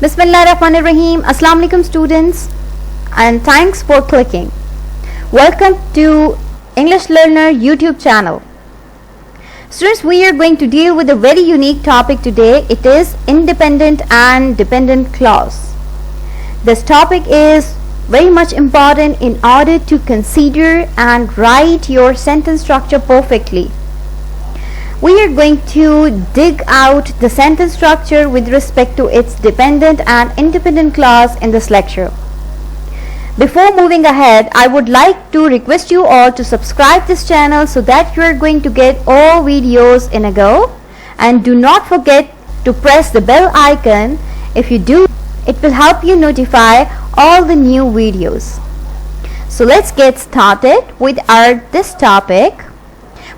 Bismillahirrahmanirrahim. Assalamu alaikum students, and thanks for clicking. Welcome to English Learner YouTube channel. Students, we are going to deal with a very unique topic today. It is independent and dependent clause. This topic is very much important in order to consider and write your sentence structure perfectly. We are going to dig out the sentence structure with respect to its dependent and independent clause in this lecture. Before moving ahead, I would like to request you all to subscribe this channel so that you are going to get all videos in a go, and do not forget to press the bell icon. If you do, it will help you notify all the new videos. So let's get started with this topic.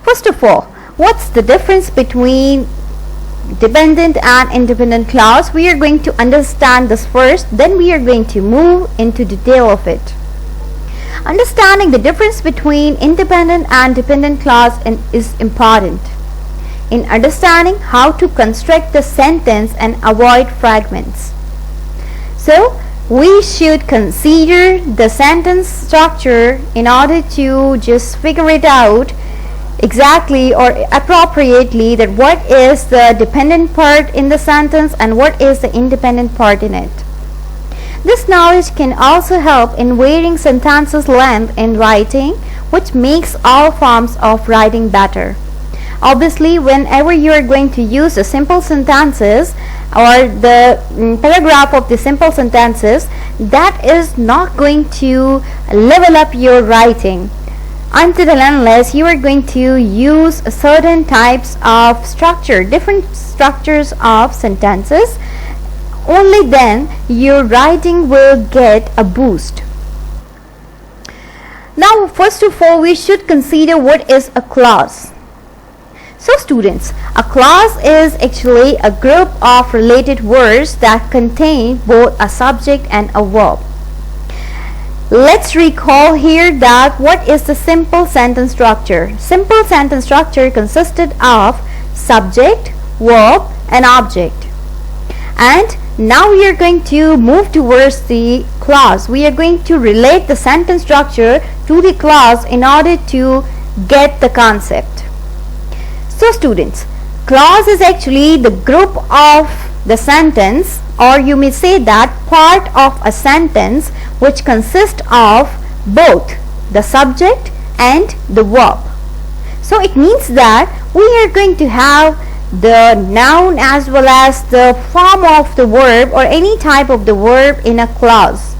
First of all, what's the difference between dependent and independent clause? We are going to understand this first, then we are going to move into detail of it. Understanding the difference between independent and dependent clause is important in understanding how to construct the sentence and avoid fragments. So we should consider the sentence structure in order to just figure it out exactly or appropriately, that what is the dependent part in the sentence and what is the independent part in it. This knowledge can also help in varying sentences length in writing, which makes all forms of writing better. Obviously, whenever you are going to use the simple sentences or the paragraph of the simple sentences, that is not going to level up your writing until and unless you are going to use certain types of structure, different structures of sentences. Only then your writing will get a boost. Now, first of all, we should consider what is a clause. So students, a clause is actually a group of related words that contain both a subject and a verb. Let's recall here that what is the simple sentence structure. Simple sentence structure consisted of subject, verb and object. And now we are going to move towards the clause. We are going to relate the sentence structure to the clause in order to get the concept. So students, clause is actually the group of the sentence, or you may say that part of a sentence which consists of both the subject and the verb. So it means that we are going to have the noun as well as the form of the verb or any type of the verb in a clause.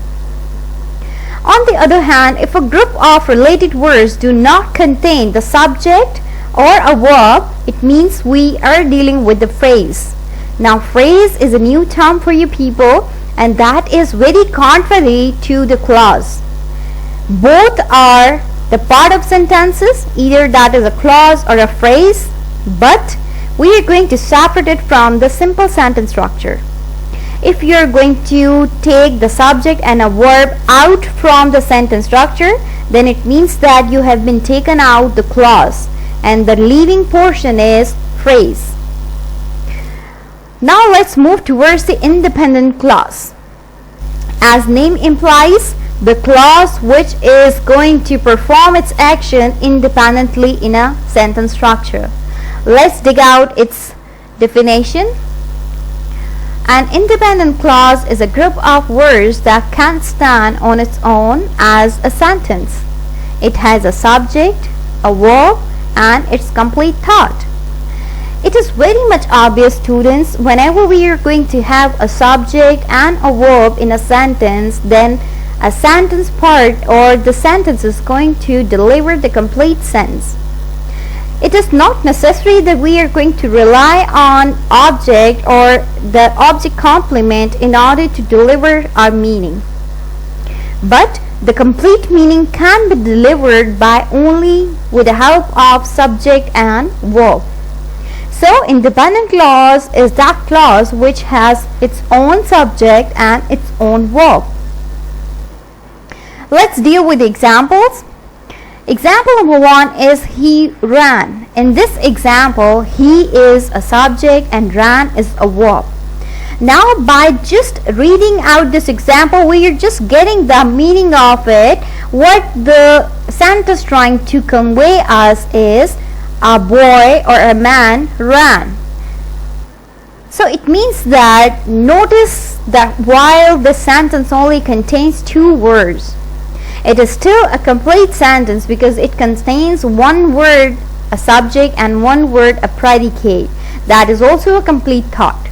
On the other hand, if a group of related words do not contain the subject or a verb, it means we are dealing with the phrase. Now, phrase is a new term for you people, and that is very contrary to the clause. Both are the part of sentences, either that is a clause or a phrase, but we are going to separate it from the simple sentence structure. If you are going to take the subject and a verb out from the sentence structure, then it means that you have been taken out the clause, and the leaving portion is phrase. Now let's move towards the independent clause. As name implies, the clause which is going to perform its action independently in a sentence structure. Let's dig out its definition. An independent clause is a group of words that can stand on its own as a sentence. It has a subject, a verb, and its complete thought. It is very much obvious, students, whenever we are going to have a subject and a verb in a sentence, then a sentence part or the sentence is going to deliver the complete sense. It is not necessary that we are going to rely on object or the object complement in order to deliver our meaning. But the complete meaning can be delivered by only with the help of subject and verb. So independent clause is that clause which has its own subject and its own verb. Let's deal with the examples. Example number 1 is he ran. In this example, he is a subject and ran is a verb. Now by just reading out this example, we are just getting the meaning of it. What the sentence trying to convey us is a boy or a man ran. So it means that, notice that while the sentence only contains two words, it is still a complete sentence because it contains one word, a subject, and one word, a predicate. That is also a complete thought.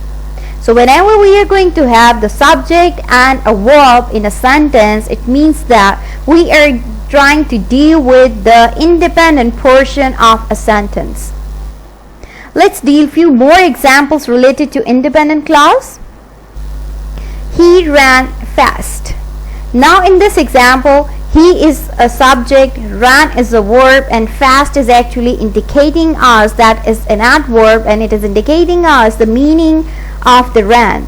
So whenever we are going to have the subject and a verb in a sentence, it means that we are trying to deal with the independent portion of a sentence. Let's deal few more examples related to independent clause. He ran fast. Now in this example, he is a subject, ran is a verb, and fast is actually indicating us that is an adverb, and it is indicating us the meaning of the ran.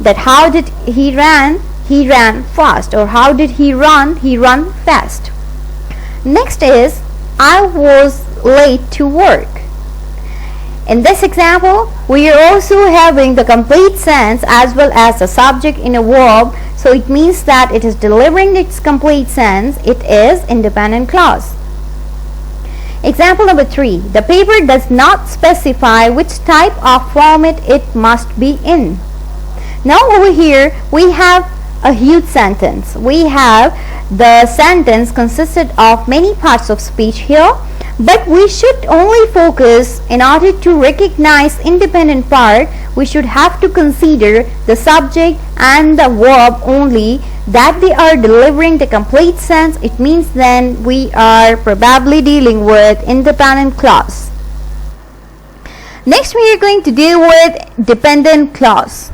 That how did he ran? He ran fast. Or how did he run? He ran fast. Next is, I was late to work. In this example, we are also having the complete sense as well as a subject in a verb, so it means that it is delivering its complete sense. It is independent clause. Example number 3. The paper does not specify which type of format it must be in. Now over here we have a huge sentence. We have the sentence consisted of many parts of speech here, but we should only focus, in order to recognize independent part, we should have to consider the subject and the verb only, that they are delivering the complete sense. It means then we are probably dealing with independent clause. Next we are going to deal with dependent clause.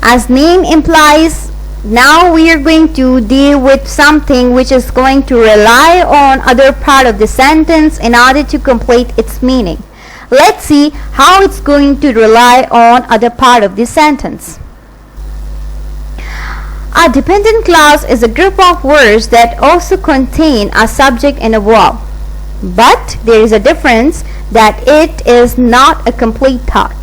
As name implies, now we are going to deal with something which is going to rely on other part of the sentence in order to complete its meaning. Let's see how it's going to rely on other part of the sentence. A dependent clause is a group of words that also contain a subject and a verb. But there is a difference, that it is not a complete thought.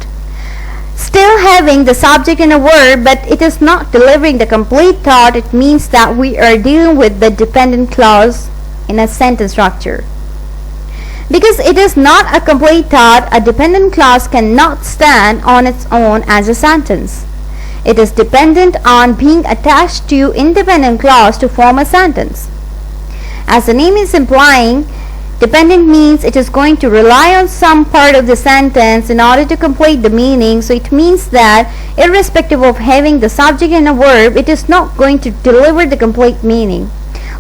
Still having the subject and a verb, but it is not delivering the complete thought. It means that we are dealing with the dependent clause in a sentence structure. Because it is not a complete thought, a dependent clause cannot stand on its own as a sentence. It is dependent on being attached to independent clause to form a sentence. As the name is implying, dependent means it is going to rely on some part of the sentence in order to complete the meaning. So it means that irrespective of having the subject and a verb, it is not going to deliver the complete meaning.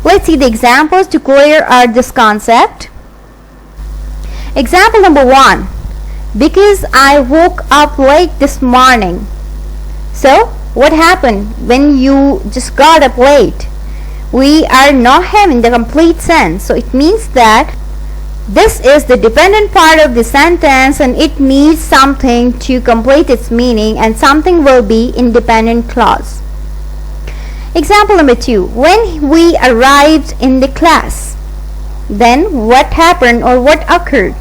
Let's see the examples to clear out this concept. Example number 1. Because I woke up late this morning. So what happened when you just got up late? We are not having the complete sense. So it means that this is the dependent part of the sentence and it needs something to complete its meaning, and something will be independent clause. Example number 2. When we arrived in the class, then what happened or what occurred?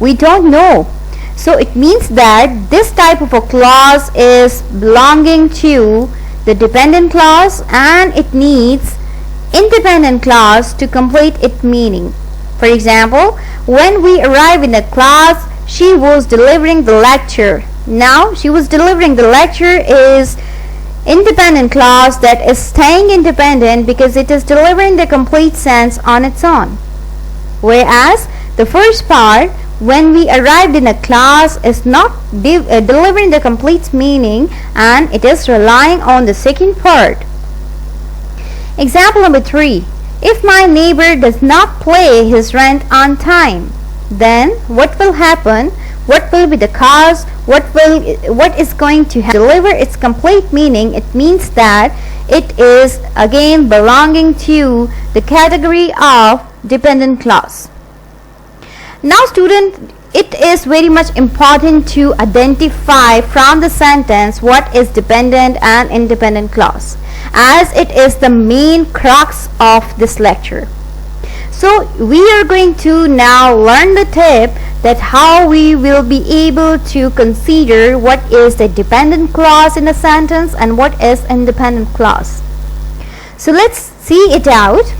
We don't know. So it means that this type of a clause is belonging to the dependent clause and it needs independent clause to complete its meaning. For example, when we arrive in the class, she was delivering the lecture. Now, she was delivering the lecture is independent clause that is staying independent because it is delivering the complete sense on its own. Whereas, the first part, when we arrived in a class, is not delivering the complete meaning and it is relying on the second part. Example number 3. If my neighbor does not pay his rent on time, then what will happen? What will be the cause? What is going to deliver its complete meaning? It means that it is again belonging to the category of dependent clause. Now student, it is very much important to identify from the sentence what is dependent and independent clause, as it is the main crux of this lecture. So we are going to now learn the tip that how we will be able to consider what is the dependent clause in a sentence and what is independent clause. So let's see it out.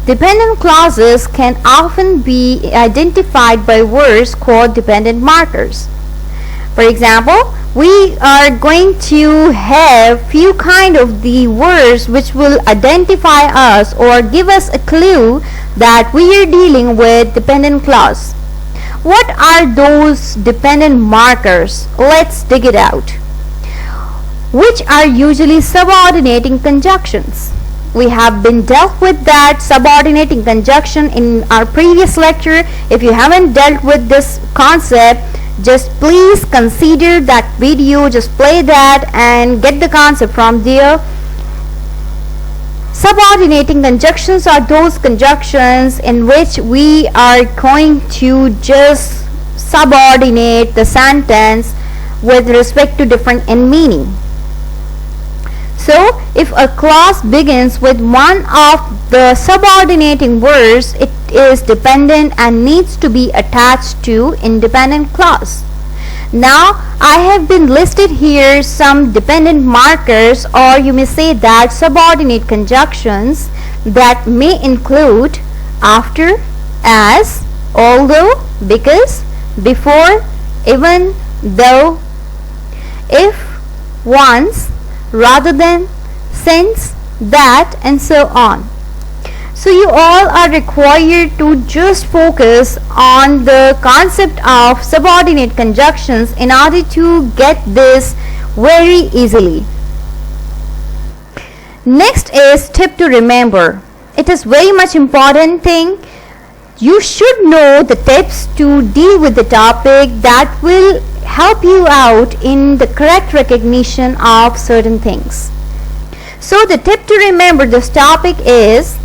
Dependent clauses can often be identified by words called dependent markers. For example, we are going to have few kind of the words which will identify us or give us a clue that we are dealing with dependent clause. What are those dependent markers? Let's dig it out. Which are usually subordinating conjunctions. We have been dealt with that subordinating conjunction in our previous lecture. If you haven't dealt with this concept, just please consider that video, just play that and get the concept from there. Subordinating conjunctions are those conjunctions in which we are going to just subordinate the sentence with respect to different in meaning. So if a clause begins with one of the subordinating words, it is dependent and needs to be attached to independent clause. Now I have been listed here some dependent markers, or you may say that subordinate conjunctions that may include after, as, although, because, before, even, though, if, once, rather than, since, that, and so on. So you all are required to just focus on the concept of subordinate conjunctions in order to get this very easily. Next is tip to remember. It is very much important thing. You should know the tips to deal with the topic that will help you out in the correct recognition of certain things. So the tip to remember this topic is,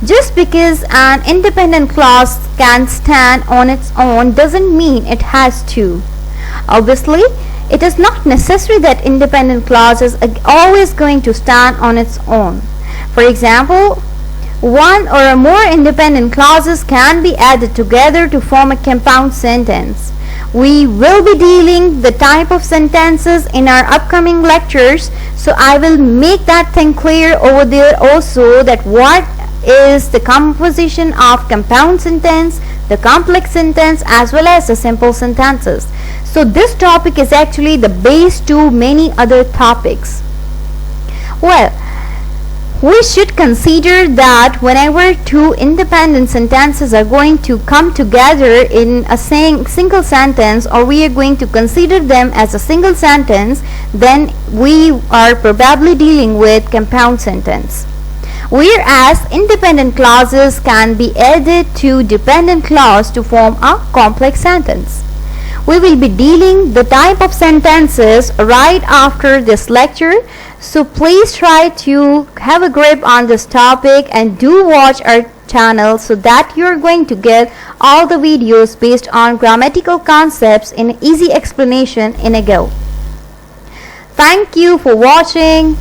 just because an independent clause can stand on its own doesn't mean it has to. Obviously, it is not necessary that independent clause is always going to stand on its own. For example, one or more independent clauses can be added together to form a compound sentence. We will be dealing the type of sentences in our upcoming lectures, so I will make that thing clear over there also, that what is the composition of compound sentence, the complex sentence, as well as the simple sentences. So this topic is actually the base to many other topics. Well, we should consider that whenever two independent sentences are going to come together in a single sentence, or we are going to consider them as a single sentence, then we are probably dealing with compound sentence. Whereas independent clauses can be added to dependent clause to form a complex sentence. We will be dealing the type of sentences right after this lecture, so please try to have a grip on this topic and do watch our channel so that you're going to get all the videos based on grammatical concepts in easy explanation in a go. Thank you for watching.